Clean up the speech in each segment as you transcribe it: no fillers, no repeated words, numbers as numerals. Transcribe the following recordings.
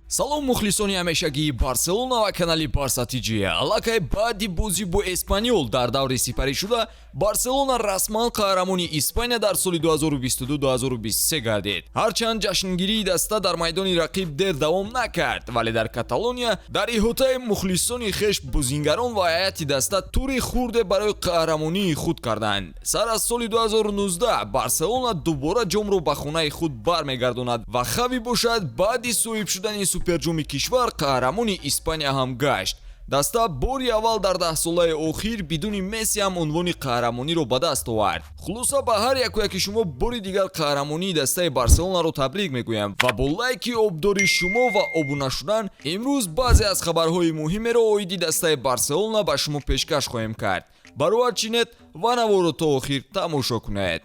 салом мухлисони ҳамешагии барселона ва канали барса тиҷи. Аллакай баъди бозӣ бо эспаньол дар даври сипарӣ шуда, барселона расман қаҳрамони Испания дар соли 2022-2023 гардид. ҳарчанд ҷашнгирии даста дар майдони рақиб дер давом накард, вале дар Каталония дар иҳотаи мухлисони хеш бозингарон ва ҳайати даста тури хурде барои қаҳрамонии худ карданд. Сар аз соли 2019 барселона дубора ҷомро ба хонаи худ бармегардонад ва хавӣ бошад баъди соҳиб шудани суперҷоми кишвар қаҳрамони Испания ҳам гашт. даста бори аввал дар 10 солаи охир бидуни Месси ҳам унвони қаҳрамониро ба даст овард. хулоса ба ҳар яки шумо бори дигар қаҳрамонии дастаи барселонаро табрик мегӯям ва бо лайки обдори шумо ва обуна шудан имрӯз баъзе аз хабарҳои муҳимеро оиди дастаи барселона ба шумо пешкаш хоҳем кард. барояд чинед ва наворо то охир тамошо кунед.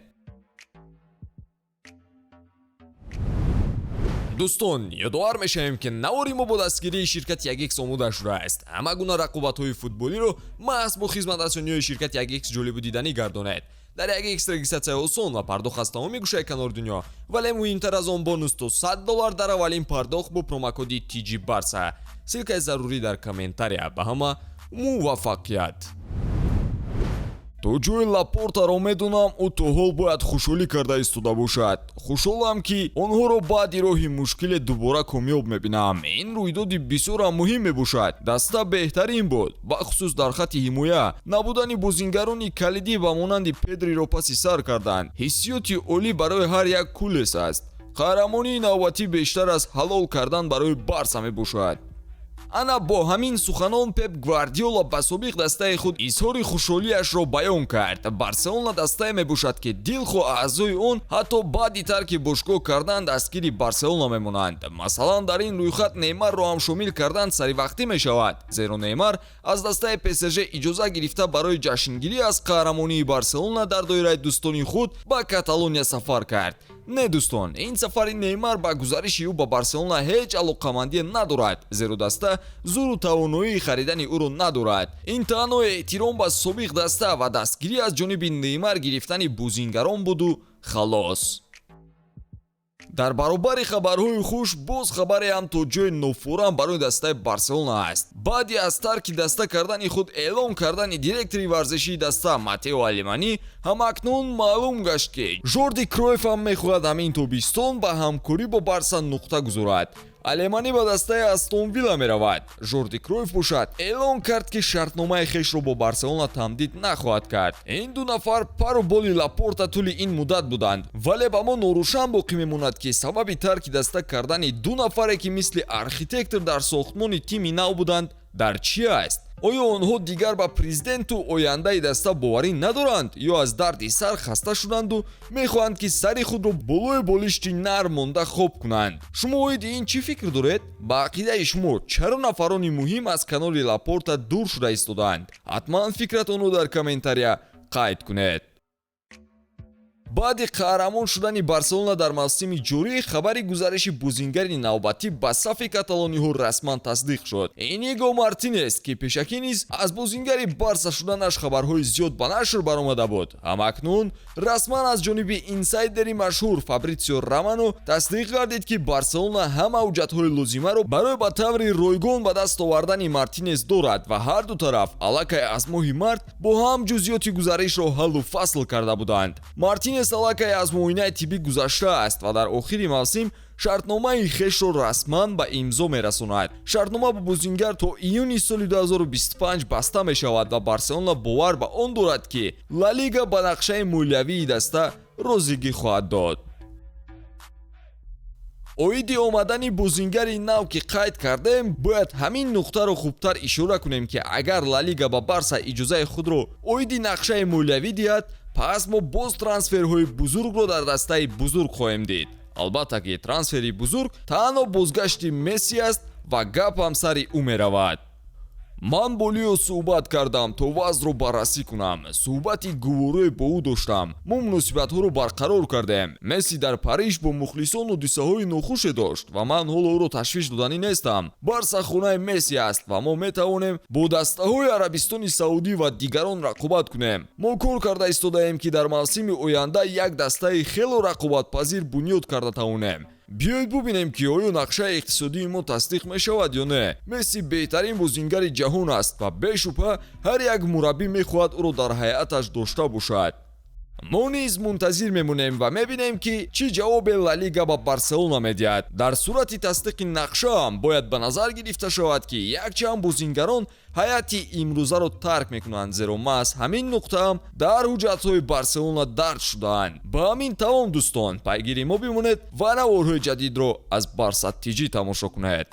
дӯстон, ёдовар мешавем ки навори мо бо дастгирии ширкати 1x омода шудааст. ҳама гуна рақобатҳои футболиро маҳз бо хизматрасониҳои ширкати 1x ҷолибу диданӣ гардонед. дар 1x регистратсия осон ва пардохт аз тамоми гӯшаи канори дунё, вале муҳимтар аз он бонус то $100 дар аввалин пардохт бо промокоди TG Barca. силкаи зарурӣ дар комментария. ба ҳама муваффақият. то ҷои Лапортаро медонам ӯ то ҳол бояд хушҳолӣ карда истода бошад. хушҳолам ки онҳоро баъди роҳи мушкиле дубора камёб мебинам. ин рӯйдоди бисёрам муҳим мебошад. даста беҳтарин буд, бахусус дар хатти ҳимоя набудани бозингарони калидӣ ба монанди Педриро паси сар карданд. ҳиссиёти олӣ барои ҳар як кулес аст. қаҳрамонии навбатӣ бештар аз ҳалол кардан барои Барса мебошад. ана бо ҳамин суханон Пеп Гвардиола ба собиқ дастаи худ изҳори хушҳолиашро баён кард. барселона дастае мебошад ки дилхоҳ аъзои он ҳатто баъди тарки бошгоҳ кардан дастгири барселона мемонанд. масалан дар ин рӯйхат Неймарро ҳам шомил кардан саривақтӣ мешавад, зеро Неймар аз дастаи ПСЖ иҷоза гирифта барои ҷашнгирӣ аз қаҳрамонии барселона дар доираи дӯстони худ ба Каталония сафар кард. не дӯстон, ин сафари Неймар ба гузариши ӯ ба барселона ҳеҷ алоқамандие надорад, зеро даста зуру тавоноии харидани ӯро надорад. ин танҳо эҳтиром ба собиқ даста ва дастгирӣ аз ҷониби Неймар гирифтани бозингарон буду халос. дар баробари хабарҳои хуш боз хабаре ҳам то ҷои нофурам барои дастаи барселона аст. баъди аз тарки даста кардани худ эълон кардани директори варзишии даста Матео Алеманӣ ҳамакнун маълум гашт ки Жорди Кройф ҳам мехоҳад ҳамин тобистон ба ҳамкорӣ бо Барса нуқта гузорад. Алеманӣ ба дастаи Астон Вилла меравад. Жорди Кройф бошад эълон кард ки шартномаи хешро бо Барселона тамдид нахоҳад кард. ин ду нафар пару боли Лапорта тӯли ин муддат буданд, вале ба мо норошан боқӣ мемонад ки сабаби тарки даста кардани ду нафаре ки мисли архитектор дар сохтмони тими нав буданд дар чӣ аст? оё онҳо дигар ба президенту ояндаи даста боварӣ надоранд ё аз дарди сар хаста шуданду мехоҳанд ки сари худро болои болишти нар монда хоб кунанд? шумо оиди ин чӣ фикр доред? ба ақидаи шумо чаро нафарони муҳим аз канори Лапорта дур шуда истодаанд? ҳатман фикратонро дар комментария қайд кунед. баъди қаҳрамон шудани барселона дар мавсими ҷорӣ, хабари гузариши бозингари навбатӣ ба сафи каталониҳо расман тасдиқ шуд. Иниго Мартинес ки пешакӣ низ аз бозингари Барса шуданаш хабарҳои зиёд ба нашр баромада буд, ҳамакнун расман аз ҷониби инсайдери машҳур Фабритсио Романо тасдиқ гардид ки барселона ҳама ҳуҷҷатҳои лозимаро барои ба таври ройгон ба даст овардани Мартинес дорад ва ҳар ду тараф аллакай аз моҳи март бо ҳам ҷузъиёти гузаришро ҳаллу фасл карда буданд. Мартинес аллакай аз муоинаи тиббӣ гузаштааст ва дар охири мавсим шартномаи хешро расман ба имзо мерасонад. шартнома бо бозингар то июни соли 2025 баста мешавад ва барселона бовар ба он дорад ки Ла Лига ба нақшаи молиявии даста розигӣ хоҳад дод. оиди омадани бозингари нав ки қайд кардем, бояд ҳамин нуқтаро хубтар ишора кунем ки агар Ла Лига ба Барса иҷозаи худро оиди нақшаи молиявӣ диҳад, пас мо боз трансферҳои бузургро дар дастаи бузург хоҳем дид. албатта ки трансфери бузург танҳо бозгашти Месси аст ва гап ҳам сари ӯ меравад. ман бо Лио суҳбат кардам то вазъро баррасӣ кунам. суҳбати гуворое бо ӯ доштам. мо муносибатҳоро барқарор кардем. Месси дар Париж бо мухлисон ҳодисаҳои нохуше дошт ва ман ҳоло ӯро ташвиш доданӣ нестам. Барса хонаи Месси аст ва мо метавонем бо дастаҳои Арабистони Саудӣ ва дигарон рақобат кунем. мо кор карда истодаем ки дар мавсими оянда як дастаи хело рақобатпазир бунёд карда тавонем. биёед бубинем ки оё нақшаи иқтисодии мо тасдиқ мешавад ё не. Месси беҳтарин бозингари ҷаҳон аст ва бешубҳа ҳар як мураббӣ мехоҳад ӯро дар ҳайаташ дошта бошад. мо низ мунтазир мемонем ва мебинем ки чӣ ҷавобе ла лига ба барселона медиҳад. дар сурати тасдиқи нақшаам бояд ба назар гирифта шавад ки якчанд бозингарон ҳайати имрӯзаро тарк мекунанд, зеро маҳз ҳамин нуқтаам дар ҳуҷҷатҳои барселона дард шудаанд. ба ҳамин тамом дӯстон, пайгири мо бимонед ва наворҳои ҷадидро аз Барса TG тамошо кунед.